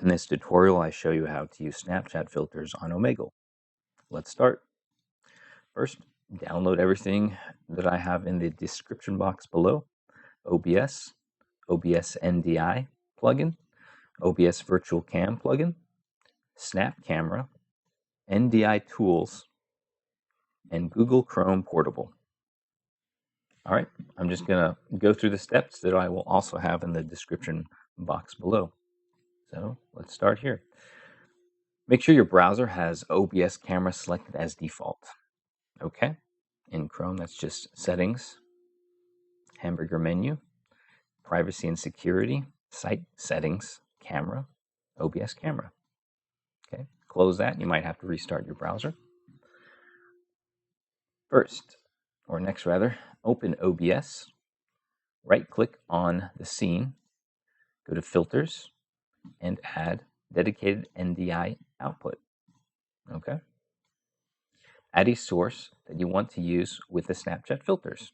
In this tutorial, I show you how to use Snapchat filters on Omegle. Let's start. First, download everything that I have in the description box below. OBS, OBS NDI plugin, OBS VirtualCam plugin, Snap Camera, NDI Tools, and Google Chrome Portable. All right, I'm just going to go through the steps that I will also have in the description box below. So let's start here. Make sure your browser has OBS-Camera selected as default. Okay, in Chrome, that's just Settings, Hamburger Menu, Privacy and Security, Site Settings, Camera, OBS-Camera. Okay, close that. You might have to restart your browser. Next, open OBS, right-click on the scene, go to Filters, and add Dedicated NDI Output. Okay. Add a source that you want to use with the Snapchat filters.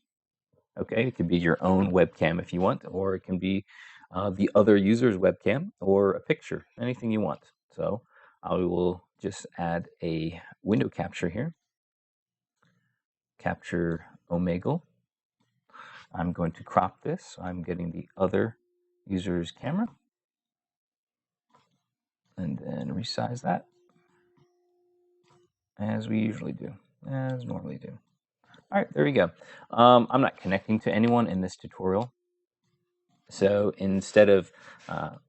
Okay, it could be your own webcam if you want, or it can be the other user's webcam or a picture, anything you want. So I will just add a window capture here. Capture Omegle. I'm going to crop this, so I'm getting the other user's camera. And then resize that as we usually do, as normally do. All right, there we go. I'm not connecting to anyone in this tutorial. So instead of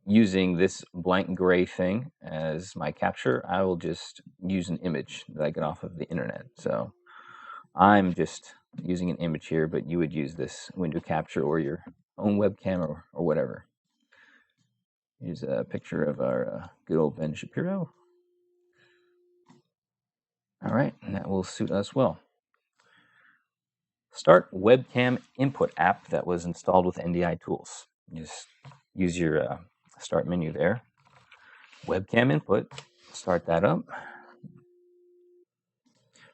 using this blank gray thing as my capture, I will just use an image that I get off of the internet. So I'm just using an image here, but you would use this window capture or your own webcam or whatever. Here's a picture of our good old Ben Shapiro. All right, and that will suit us well. Start Webcam Input app that was installed with NDI Tools. Just use your start menu there. Webcam Input, start that up.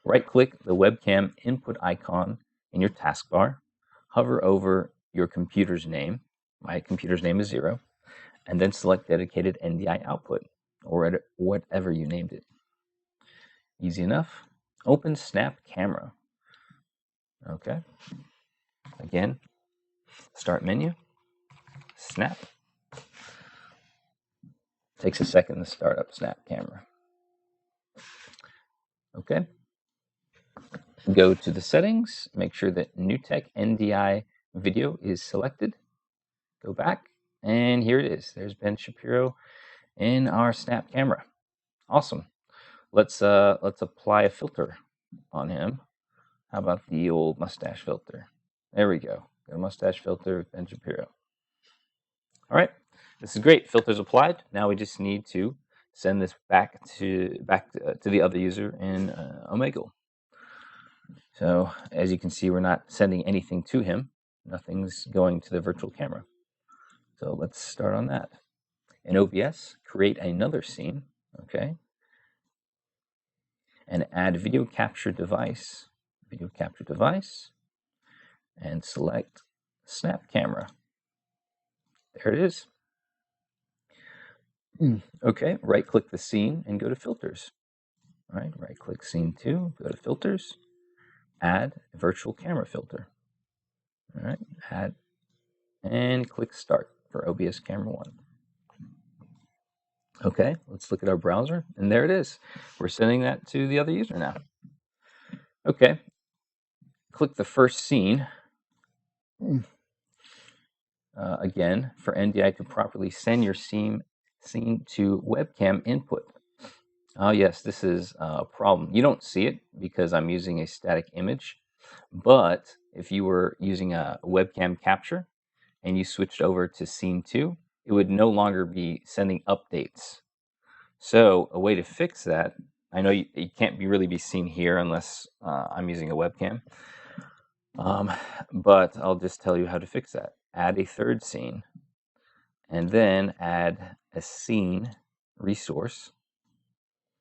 Right-click the Webcam Input icon in your taskbar. Hover over your computer's name. My computer's name is 0. And then select Dedicated NDI Output, or whatever you named it. Easy enough. Open Snap Camera. Okay. Again, start menu, snap. Takes a second to start up Snap Camera. Okay. Go to the settings, make sure that NewTek NDI video is selected. Go back, and here it is. There's Ben Shapiro in our Snap Camera. Awesome. Let's apply a filter on him. How about the old mustache filter? There we go. Got a mustache filter with Ben Shapiro. All right, this is great. Filters applied. Now we just need to send this back to the other user in Omegle. So as you can see, we're not sending anything to him. Nothing's going to the virtual camera. So let's start on that. In OBS, create another scene. Okay. And add video capture device, and select Snap Camera. There it is. Okay, right-click the scene and go to Filters. All right, right-click Scene 2, go to Filters, add a virtual camera filter. All right, add, and click Start for OBS-Camera 1. Okay, let's look at our browser, and there it is. We're sending that to the other user now. Okay, click the first scene. Again, for NDI to properly send your scene to Webcam Input. Oh yes, this is a problem. You don't see it because I'm using a static image, but if you were using a webcam capture and you switched over to scene 2, it would no longer be sending updates. So a way to fix that, I know you can't really be seen here unless I'm using a webcam, but I'll just tell you how to fix that. Add a third scene, and then add a scene resource,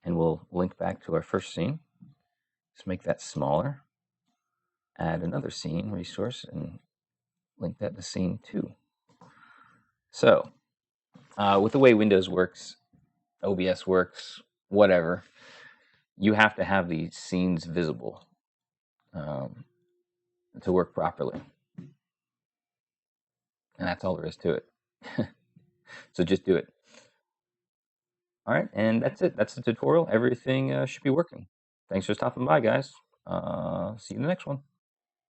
and we'll link back to our first scene. Just make that smaller. Add another scene resource and link that to scene 2. So with the way Windows works, OBS works, whatever. You have to have these scenes visible to work properly. And that's all there is to it. So just do it. All right, and that's it. That's the tutorial. Everything should be working. Thanks for stopping by, guys. See you in the next one.